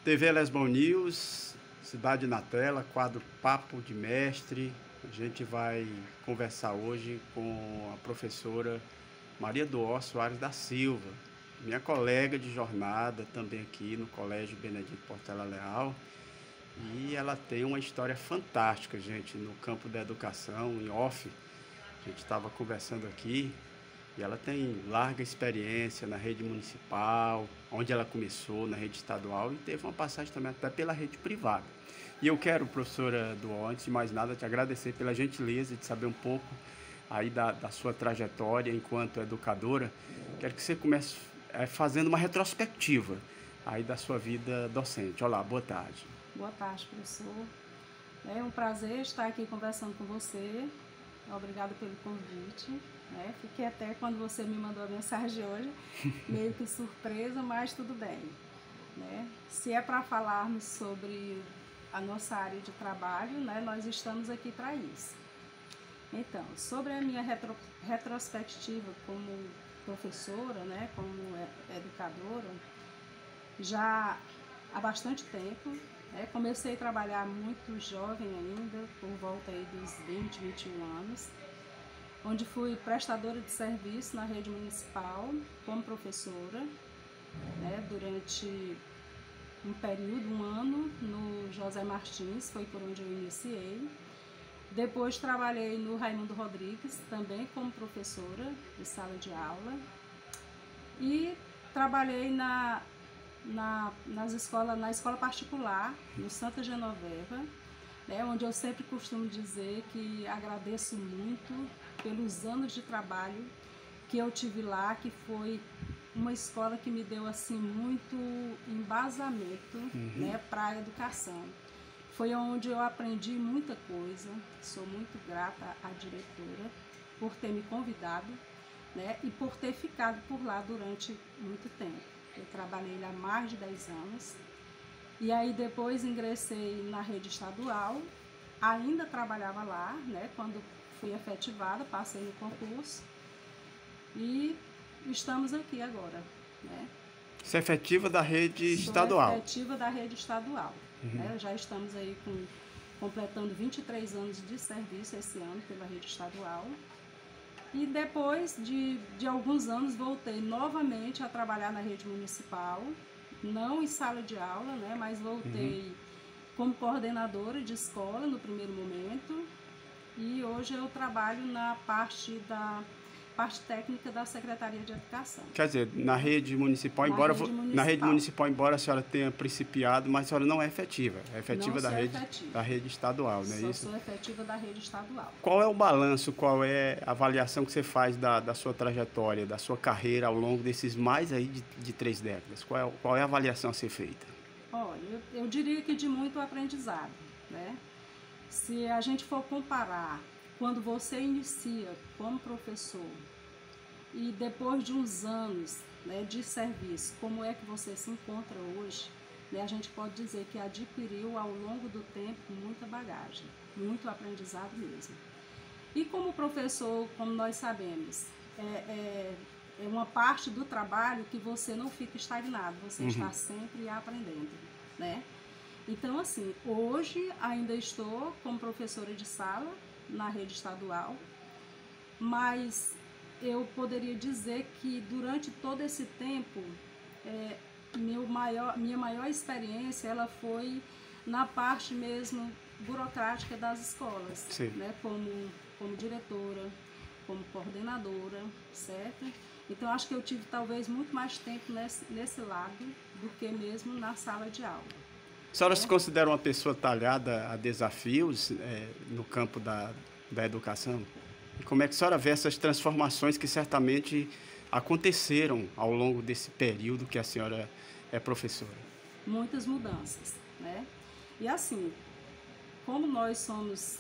TV Lesbon News, Cidade na Tela, quadro Papo de Mestre. A gente vai conversar hoje com a professora Maria do Ó Soares da Silva, minha colega de jornada também aqui no Colégio Benedito Portela Leal. E ela tem uma história fantástica, gente, no campo da educação, em off. A gente estava conversando aqui e ela tem larga experiência na rede municipal, onde ela começou, na rede estadual, e teve uma passagem também até pela rede privada. E eu quero, professora Duó, antes de mais nada, te agradecer pela gentileza de saber um pouco aí da sua trajetória enquanto educadora. Quero que você comece fazendo uma retrospectiva aí da sua vida docente. Olá, boa tarde. Boa tarde, professor. É um prazer estar aqui conversando com você. Obrigada pelo convite. Fiquei até quando você me mandou a mensagem hoje, meio que surpresa, mas tudo bem. Se é para falarmos sobre a nossa área de trabalho, nós estamos aqui para isso. Então, sobre a minha retrospectiva como professora, como educadora, já há bastante tempo. Comecei a trabalhar muito jovem ainda, por volta aí dos 20, 21 anos, onde fui prestadora de serviço na rede municipal como professora, durante um período, um ano, no José Martins, foi por onde eu iniciei. Depois trabalhei no Raimundo Rodrigues, também como professora de sala de aula, e trabalhei na escola particular, no Santa Genoveva, onde eu sempre costumo dizer que agradeço muito pelos anos de trabalho que eu tive lá, que foi uma escola que me deu assim muito embasamento para a educação. Foi onde eu aprendi muita coisa, sou muito grata à diretora por ter me convidado, e por ter ficado por lá durante muito tempo. Eu trabalhei lá mais de 10 anos, e aí depois ingressei na rede estadual, ainda trabalhava lá, quando fui efetivada, passei no concurso, e estamos aqui agora. Você é efetiva da rede estadual? Sou efetiva da rede estadual. Já estamos aí completando 23 anos de serviço esse ano pela rede estadual. E depois de alguns anos voltei novamente a trabalhar na rede municipal, não em sala de aula, mas voltei como coordenadora de escola no primeiro momento, e hoje eu trabalho na parte técnica da Secretaria de Educação. Quer dizer, na rede municipal, na rede municipal, embora a senhora tenha principiado, mas a senhora não é efetiva. É efetiva da rede estadual, não é isso? Sou efetiva da rede estadual. Qual é o balanço, qual é a avaliação que você faz da sua trajetória, da sua carreira ao longo desses mais aí de 3 décadas? Qual é a avaliação a ser feita? Olha, eu diria que de muito aprendizado, Se a gente for comparar quando você inicia como professor e depois de uns anos de serviço, como é que você se encontra hoje, a gente pode dizer que adquiriu ao longo do tempo muita bagagem, muito aprendizado mesmo. E como professor, como nós sabemos, é uma parte do trabalho que você não fica estagnado, você está sempre aprendendo, Então, assim, hoje ainda estou como professora de sala na rede estadual, mas eu poderia dizer que durante todo esse tempo, minha maior experiência ela foi na parte mesmo burocrática das escolas, como diretora, como coordenadora, certo? Então, acho que eu tive talvez muito mais tempo nesse lado do que mesmo na sala de aula. A senhora se considera uma pessoa talhada a desafios no campo da educação? E como é que a senhora vê essas transformações que certamente aconteceram ao longo desse período que a senhora é professora? Muitas mudanças, E assim, como nós somos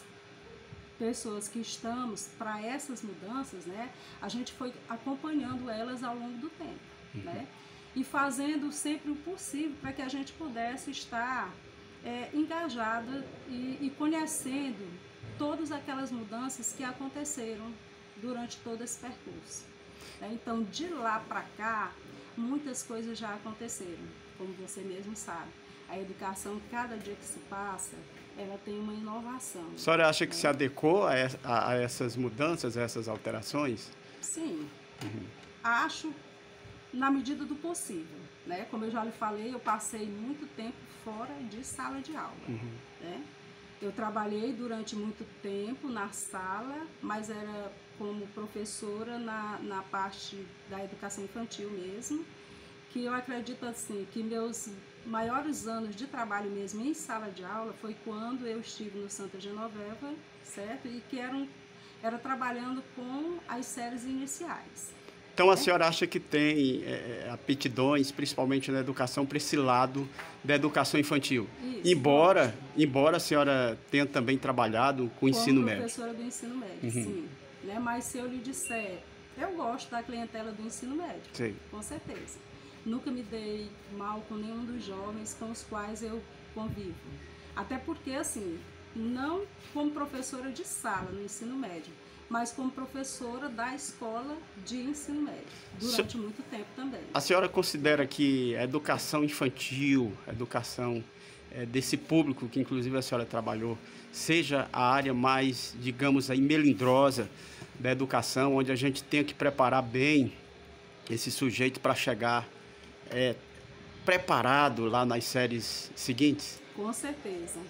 pessoas que estamos para essas mudanças, a gente foi acompanhando elas ao longo do tempo, E fazendo sempre o possível para que a gente pudesse estar engajada e conhecendo todas aquelas mudanças que aconteceram durante todo esse percurso. Então, de lá para cá, muitas coisas já aconteceram, como você mesmo sabe. A educação, cada dia que se passa, ela tem uma inovação. A senhora acha que se adequou a essas mudanças, a essas alterações? Sim, acho na medida do possível, né? Como eu já lhe falei, eu passei muito tempo fora de sala de aula, né? Eu trabalhei durante muito tempo na sala, mas era como professora na parte da educação infantil mesmo, que eu acredito assim, que meus maiores anos de trabalho mesmo em sala de aula foi quando eu estive no Santa Genoveva, certo? E que era trabalhando com as séries iniciais. Então a senhora acha que tem aptidões, principalmente na educação, para esse lado da educação infantil? Isso, Embora a senhora tenha também trabalhado com o ensino médio. Como professora do ensino médio, sim. Né? Mas se eu lhe disser, eu gosto da clientela do ensino médio, Sim. Com certeza. Nunca me dei mal com nenhum dos jovens com os quais eu convivo. Até porque, assim, não como professora de sala no ensino médio, mas como professora da escola de ensino médio, durante muito tempo também. A senhora considera que a educação infantil, a educação desse público que inclusive a senhora trabalhou, seja a área mais, digamos, aí, melindrosa da educação, onde a gente tem que preparar bem esse sujeito para chegar preparado lá nas séries seguintes? Com certeza.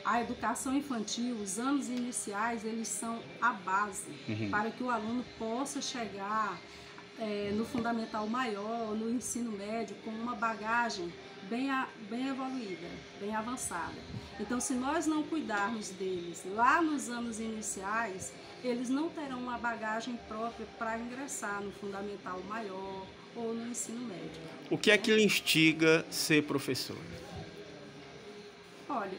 A educação infantil, os anos iniciais, eles são a base para que o aluno possa chegar no fundamental maior, no ensino médio, com uma bagagem bem evoluída, bem avançada. Então, se nós não cuidarmos deles lá nos anos iniciais, eles não terão uma bagagem própria para ingressar no fundamental maior ou no ensino médio. O que é que lhe instiga ser professor? Olha,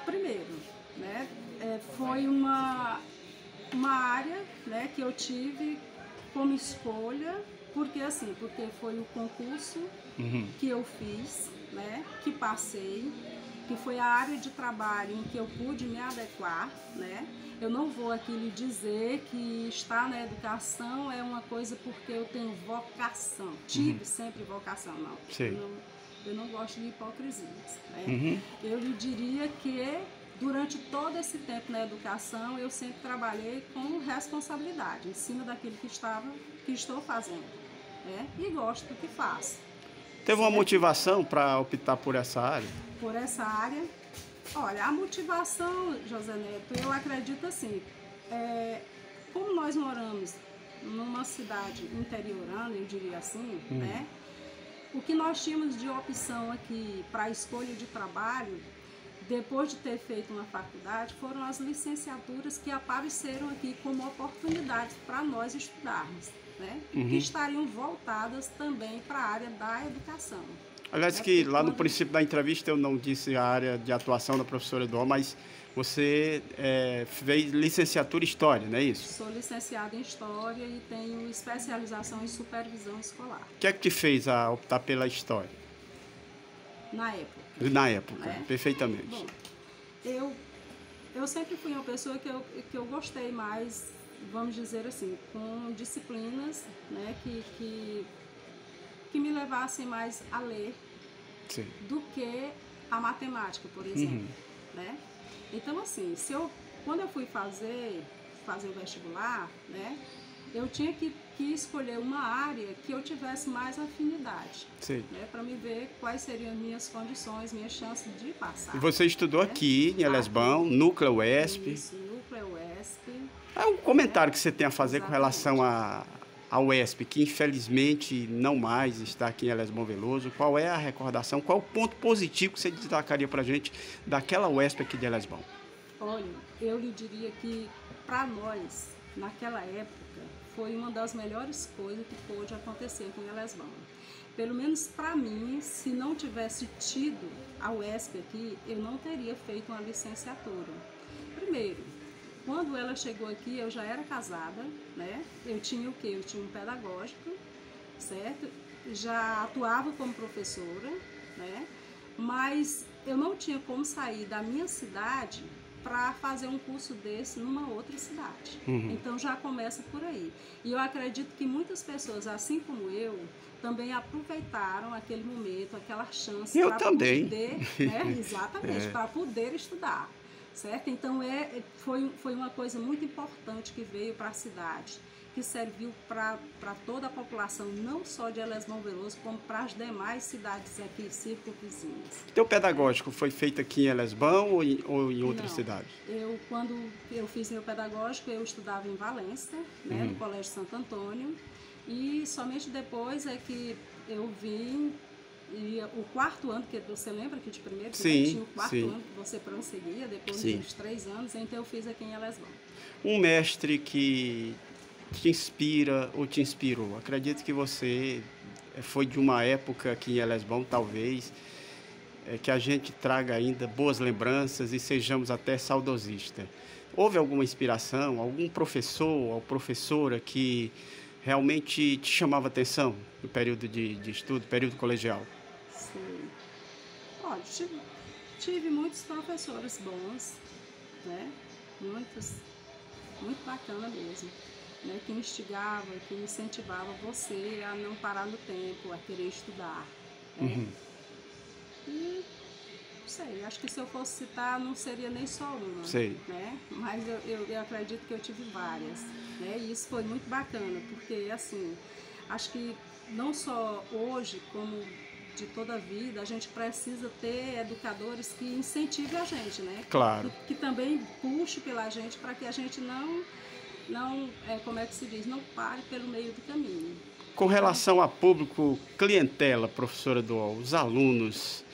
primeiro, né, foi uma área, né, que eu tive como escolha, porque foi o concurso que eu fiz, né, que passei, que foi a área de trabalho em que eu pude me adequar, né. Eu não vou aqui lhe dizer que estar na educação é uma coisa porque eu tenho vocação, tive sempre vocação, não. Sim. Eu não gosto de hipocrisias, né? Eu lhe diria que durante todo esse tempo na educação eu sempre trabalhei com responsabilidade em cima daquilo que estou fazendo, né? E gosto do que faço. Teve uma motivação para optar por essa área? Por essa área? Olha, a motivação, José Neto, eu acredito assim, como nós moramos numa cidade interiorana, eu diria assim, né? O que nós tínhamos de opção aqui para a escolha de trabalho, depois de ter feito uma faculdade, foram as licenciaturas que apareceram aqui como oportunidades para nós estudarmos, né? Que estariam voltadas também para a área da educação. Aliás, que lá no princípio da entrevista eu não disse a área de atuação da professora Eduardo, mas você fez licenciatura em História, não é isso? Sou licenciada em História e tenho especialização em Supervisão Escolar. O que é que te fez optar pela História? Na época. Na época, né? Perfeitamente. Bom, eu sempre fui uma pessoa que eu gostei mais, vamos dizer assim, com disciplinas, né, que me levassem mais a ler Sim. do que a matemática, por exemplo, né? Então, assim, quando eu fui fazer o vestibular, né, eu tinha que escolher uma área que eu tivesse mais afinidade, né, para me ver quais seriam as minhas condições, minhas chances de passar. E você estudou aqui em Elesbão, Núcleo UESP. Isso, Núcleo UESP. É um comentário que você tem a fazer com relação à UESP, que infelizmente não mais está aqui em Elesbão Veloso. Qual é a recordação, qual é o ponto positivo que você destacaria para a gente daquela UESP aqui de Elesbão? Olha, eu lhe diria que para nós, naquela época, foi uma das melhores coisas que pôde acontecer aqui em Elesbão. Pelo menos para mim, se não tivesse tido a UESP aqui, eu não teria feito uma licenciatura. Primeiro, quando ela chegou aqui, eu já era casada, né? Eu tinha o quê? Eu tinha um pedagógico, certo? Já atuava como professora, né? Mas eu não tinha como sair da minha cidade para fazer um curso desse numa outra cidade. Uhum. Então já começa por aí. E eu acredito que muitas pessoas, assim como eu, também aproveitaram aquele momento, aquela chance Eu para também. poder, né, exatamente, para poder estudar, certo? Então foi uma coisa muito importante que veio para a cidade, que serviu para toda a população, não só de Elesmão Veloso, como para as demais cidades aqui circunvizinhas. O teu pedagógico foi feito aqui em Elesbão ou em outra Não, cidade? Quando eu fiz meu pedagógico, eu estudava em Valência, né, no Colégio Santo Antônio, e somente depois é que eu vim, e o quarto ano, que você lembra que de primeiro Sim, tinha o quarto sim. ano que você prosseguia, depois Sim. dos 3 anos, então eu fiz aqui em Elesbão. Um mestre que te inspira ou te inspirou? Acredito que você foi de uma época aqui em Elesbão, talvez, que a gente traga ainda boas lembranças e sejamos até saudosistas. Houve alguma inspiração, algum professor ou professora que realmente te chamava atenção no período de estudo, período colegial? Sim. Olha, tive muitos professores bons, né? Muitos, muito bacana mesmo, né? Que instigava, que incentivava você a não parar no tempo, a querer estudar, né? Uhum. E não sei, acho que se eu fosse citar não seria nem só uma, Sei. né? Mas eu acredito que eu tive várias, né? E isso foi muito bacana, porque assim, acho que não só hoje, como de toda a vida, a gente precisa ter educadores que incentivem a gente, né? Claro. Que também puxe pela gente para que a gente não, como é que se diz, não pare pelo meio do caminho. Com relação a público, clientela, professora Duol, os alunos,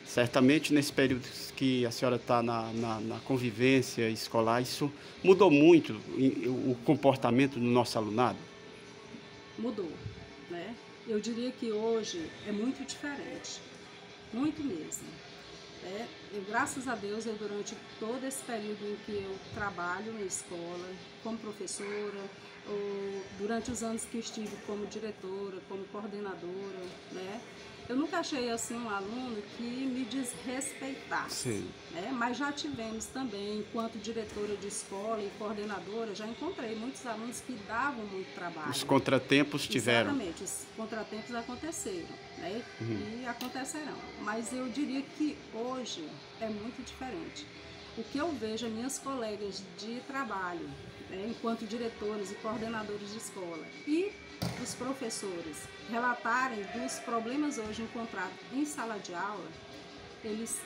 certamente nesse período que a senhora está na convivência escolar, isso mudou muito o comportamento do nosso alunado? Mudou, né? Eu diria que hoje é muito diferente, muito mesmo. Graças a Deus, durante todo esse período em que eu trabalho na escola, como professora, ou durante os anos que estive como diretora, como coordenadora, né? Eu nunca achei assim um aluno que me desrespeitasse, Sim. né? Mas já tivemos também, enquanto diretora de escola e coordenadora, já encontrei muitos alunos que davam muito trabalho. Os contratempos tiveram. Exatamente, os contratempos aconteceram, né? E acontecerão. Mas eu diria que hoje é muito diferente. O que eu vejo minhas colegas de trabalho, né, enquanto diretores e coordenadores de escola, e os professores relatarem dos problemas hoje encontrados em sala de aula, eles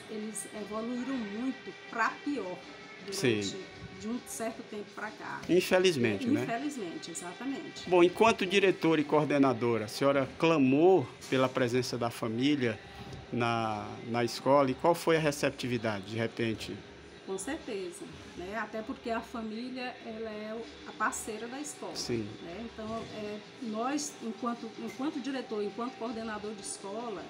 evoluíram muito para pior durante de um certo tempo para cá. Infelizmente, né? Infelizmente, exatamente. Bom, enquanto diretora e coordenadora, a senhora clamou pela presença da família na escola, e qual foi a receptividade, de repente? Com certeza, né? Até porque a família ela é a parceira da escola. Sim. Né? Então, nós, enquanto diretor, enquanto coordenador de escola,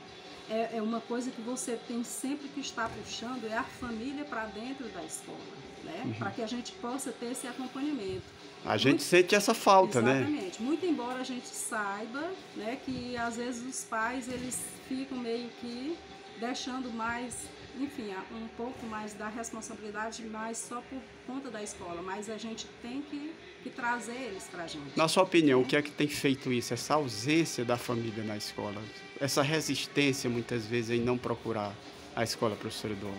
é uma coisa que você tem sempre que estar puxando, é a família para dentro da escola, né? Para que a gente possa ter esse acompanhamento. A gente sente essa falta, né? Exatamente. Muito embora a gente saiba, né, que às vezes os pais eles ficam meio que deixando mais, enfim, um pouco mais da responsabilidade, mas só por conta da escola. Mas a gente tem que trazer eles para a gente. Na sua opinião, o que é que tem feito isso? Essa ausência da família na escola? Essa resistência, muitas vezes, em não procurar a escola, professora Duol?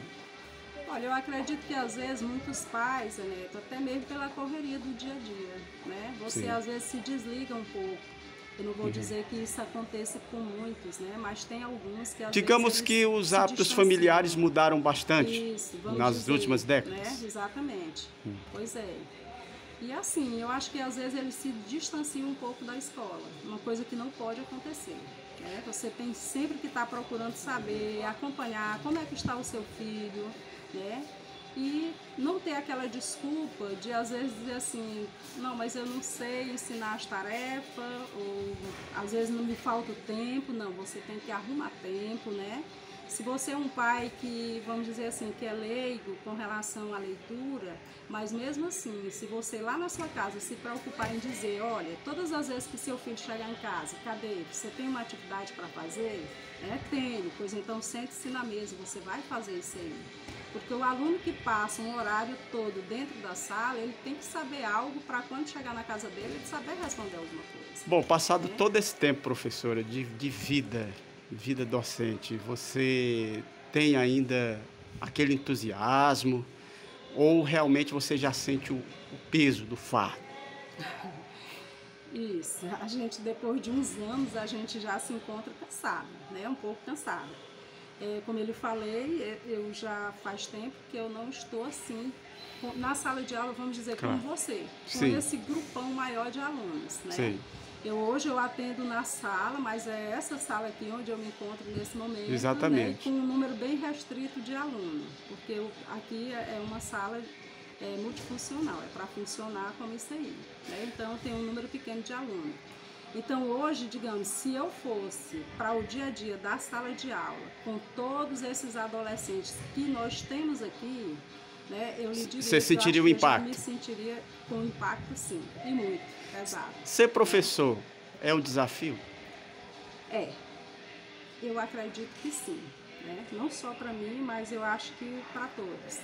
Olha, eu acredito que às vezes muitos pais, Neto, até mesmo pela correria do dia a dia, né? Você às vezes se desliga um pouco. Eu não vou dizer que isso aconteça com muitos, né? Mas tem alguns que às Digamos vezes que os hábitos familiares mudaram bastante nas últimas décadas. Né? Exatamente. Pois é. E assim, eu acho que às vezes eles se distanciam um pouco da escola, uma coisa que não pode acontecer. Né? Você tem sempre que estar procurando saber, acompanhar como é que está o seu filho, né? E não ter aquela desculpa de às vezes dizer assim, não, mas eu não sei ensinar as tarefas, ou às vezes não me falta o tempo. Não, você tem que arrumar tempo, né? se você é um pai que, vamos dizer assim, que é leigo com relação à leitura, mas mesmo assim, se você lá na sua casa se preocupar em dizer, olha, todas as vezes que seu filho chegar em casa, cadê? Você tem uma atividade para fazer? Tenho, pois então sente-se na mesa, você vai fazer isso aí. Porque o aluno que passa um horário todo dentro da sala, ele tem que saber algo para quando chegar na casa dele, ele saber responder alguma coisa. Bom, passado todo esse tempo, professora, de vida docente, você tem ainda aquele entusiasmo ou realmente você já sente o peso do fardo? Isso, a gente depois de uns anos, a gente já se encontra cansado, né? Um pouco cansado. Como eu lhe falei, eu já faz tempo que eu não estou assim, na sala de aula, vamos dizer, Claro. como você, com Sim. esse grupão maior de alunos, né? Sim. Hoje eu atendo na sala, mas é essa sala aqui onde eu me encontro nesse momento, Exatamente. né, com um número bem restrito de alunos, porque aqui é uma sala multifuncional, é para funcionar como isso aí, né? Então tem um número pequeno de alunos. Então hoje, digamos, se eu fosse para o dia a dia da sala de aula, com todos esses adolescentes que nós temos aqui, né, eu lhe diria, você sentiria o impacto? Eu me sentiria com impacto, sim, e muito pesado. Ser professor é um desafio? Eu acredito que sim, né? Não só para mim, mas eu acho que para todos.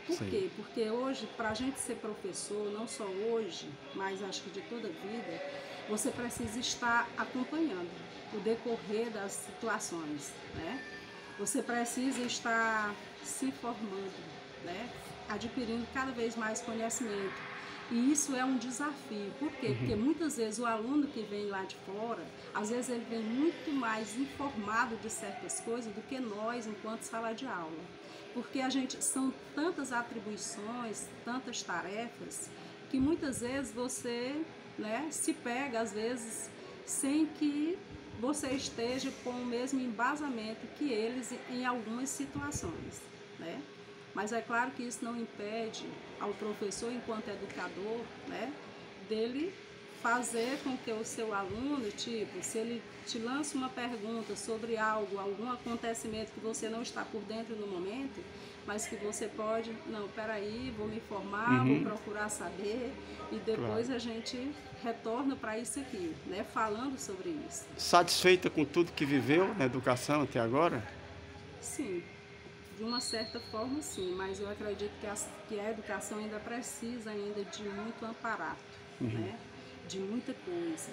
Por quê? Porque hoje, para a gente ser professor, não só hoje, mas acho que de toda a vida, você precisa estar acompanhando o decorrer das situações, né? Você precisa estar se formando, né? Adquirindo cada vez mais conhecimento. E isso é um desafio. Por quê? Porque muitas vezes o aluno que vem lá de fora, às vezes ele vem muito mais informado de certas coisas do que nós, enquanto sala de aula. Porque são tantas atribuições, tantas tarefas, que muitas vezes você, né, se pega, às vezes, sem que você esteja com o mesmo embasamento que eles em algumas situações, né? Mas é claro que isso não impede ao professor, enquanto educador, né, dele fazer com que o seu aluno, tipo, se ele te lança uma pergunta sobre algo, algum acontecimento que você não está por dentro no momento, mas que você pode, não, peraí, vou me informar, vou procurar saber, e depois a gente retorna para isso aqui, né, falando sobre isso. Satisfeita com tudo que viveu na educação até agora? Sim. De uma certa forma, sim, mas eu acredito que a educação ainda precisa de muito amparato, né? De muita coisa.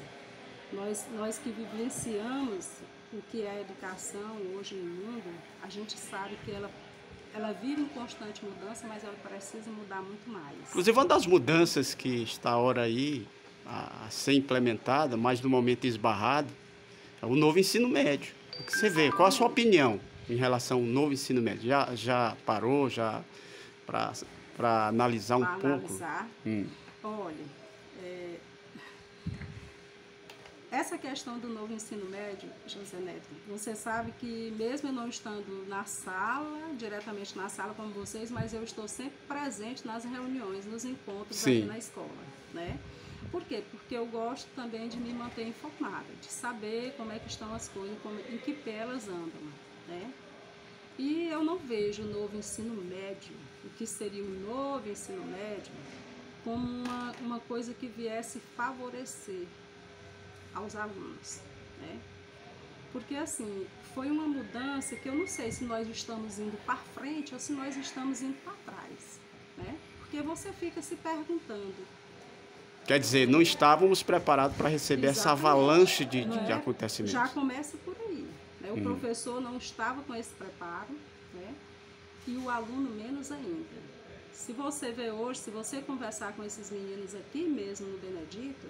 Nós que vivenciamos o que é a educação hoje no mundo, a gente sabe que ela vive em constante mudança, mas ela precisa mudar muito mais. Inclusive, uma das mudanças que está agora aí a ser implementada, mas no momento esbarrado, é o novo ensino médio. O que você vê? Qual a sua opinião em relação ao novo ensino médio? Já parou, para analisar um pouco? Analisar. Olha, essa questão do novo ensino médio, José Neto, você sabe que mesmo eu não estando na sala, diretamente na sala como vocês, mas eu estou sempre presente nas reuniões, nos encontros aqui na escola, né? Por quê? Porque eu gosto também de me manter informada, de saber como é que estão as coisas, em que pé elas andam, né? E eu não vejo o novo ensino médio, o que seria o novo ensino médio, como uma coisa que viesse favorecer aos alunos, né? Porque assim, foi uma mudança que eu não sei se nós estamos indo para frente ou se nós estamos indo para trás, né? Porque você fica se perguntando. Quer dizer, não estávamos preparados para receber essa avalanche de acontecimentos. Já começa por aí, né? O professor não estava com esse preparo, né? E o aluno menos ainda. Se você vê hoje, se você conversar com esses meninos aqui mesmo no Benedito,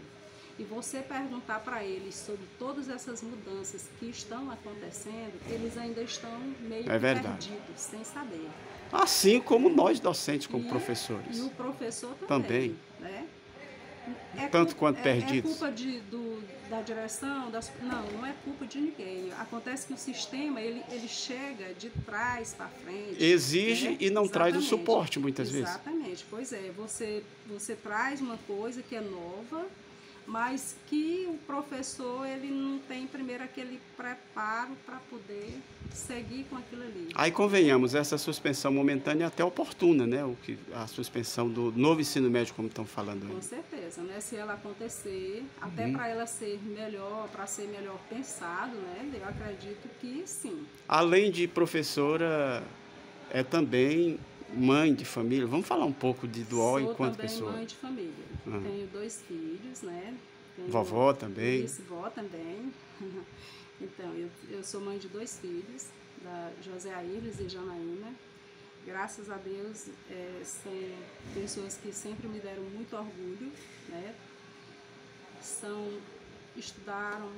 e você perguntar para eles sobre todas essas mudanças que estão acontecendo, eles ainda estão meio perdidos, sem saber. Assim como nós docentes, como professores. E o professor também. Né? Tanto quanto perdidos. É culpa da direção? Não é culpa de ninguém. Acontece que o sistema, ele chega de trás para frente. Exige, né? E não traz o Exatamente. Suporte muitas vezes. Exatamente. Pois é, você traz uma coisa que é nova, mas que o professor ele não tem primeiro aquele preparo para poder seguir com aquilo ali. Aí convenhamos, essa suspensão momentânea é até oportuna, né? A suspensão do novo ensino médio, como estão falando aí. Com certeza, né? Se ela acontecer, até para ela ser melhor, para ser melhor pensado, né? Eu acredito que sim. Além de professora, é também mãe de família. Vamos falar um pouco de Duol enquanto pessoa. Sou também mãe de família. Tenho 2 filhos, né? Vovó também. Isso, vó também. Então, eu sou mãe de 2 filhos, da José Aires e Janaína. Graças a Deus, são pessoas que sempre me deram muito orgulho, né? Estudaram,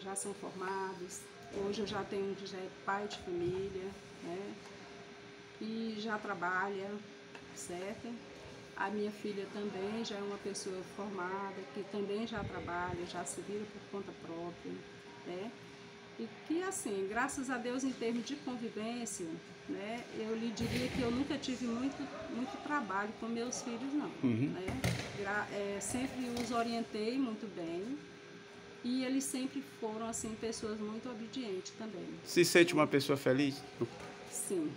já são formados. Hoje eu já tenho um que já é pai de família, né? E já trabalha, certo? A minha filha também já é uma pessoa formada, que também já trabalha, já se vira por conta própria, né? E que, assim, graças a Deus, em termos de convivência, né, eu lhe diria que eu nunca tive muito trabalho com meus filhos, não. Né? Sempre os orientei muito bem e eles sempre foram, assim, pessoas muito obedientes também. Se sente uma pessoa feliz? Sim.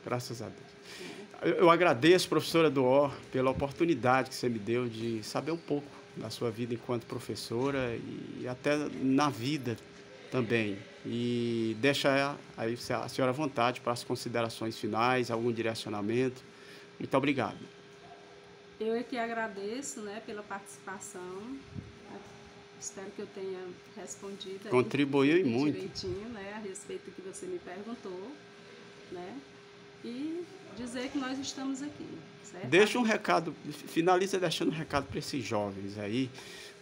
Graças a Deus. Eu agradeço, professora Duol, pela oportunidade que você me deu de saber um pouco da sua vida enquanto professora e até na vida também. E deixa aí a senhora à vontade para as considerações finais, algum direcionamento. Muito obrigado. Eu é que agradeço, né, pela participação. Espero que eu tenha respondido. Contribuiu muito. Direitinho, né, a respeito do que você me perguntou, né? E dizer que nós estamos aqui, certo? Deixa um recado, finaliza deixando um recado para esses jovens aí,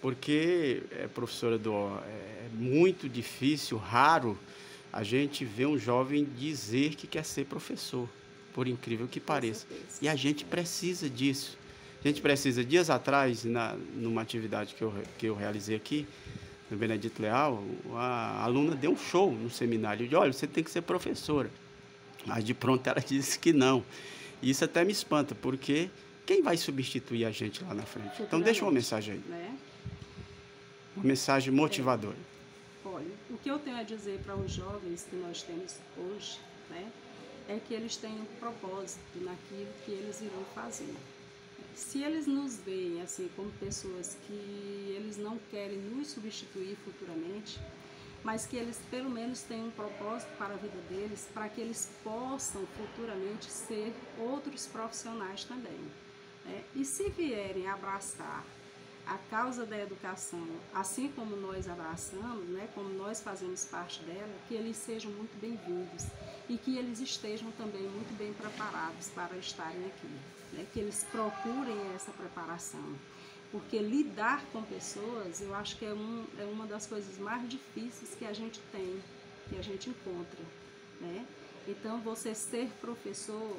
porque, professora Duol, é muito difícil, raro, a gente ver um jovem dizer que quer ser professor, por incrível que pareça. E a gente precisa disso. A gente precisa, dias atrás, numa atividade que eu realizei aqui, no Benedito Leal, a aluna deu um show no seminário, eu disse, olha, você tem que ser professora. Mas de pronto ela disse que não. E isso até me espanta, porque quem vai substituir a gente lá na frente? Então deixa uma mensagem aí. Né? Uma mensagem motivadora. Olha, o que eu tenho a dizer para os jovens que nós temos hoje, né, é que eles têm um propósito naquilo que eles irão fazer. Se eles nos veem assim como pessoas que eles não querem nos substituir futuramente, mas que eles pelo menos têm um propósito para a vida deles, para que eles possam futuramente ser outros profissionais também. Né? E se vierem abraçar a causa da educação, assim como nós abraçamos, né, como nós fazemos parte dela, que eles sejam muito bem-vindos e que eles estejam também muito bem preparados para estarem aqui, né, que eles procurem essa preparação. Porque lidar com pessoas, eu acho que é uma das coisas mais difíceis que a gente tem, que a gente encontra, né? Então, você ser professor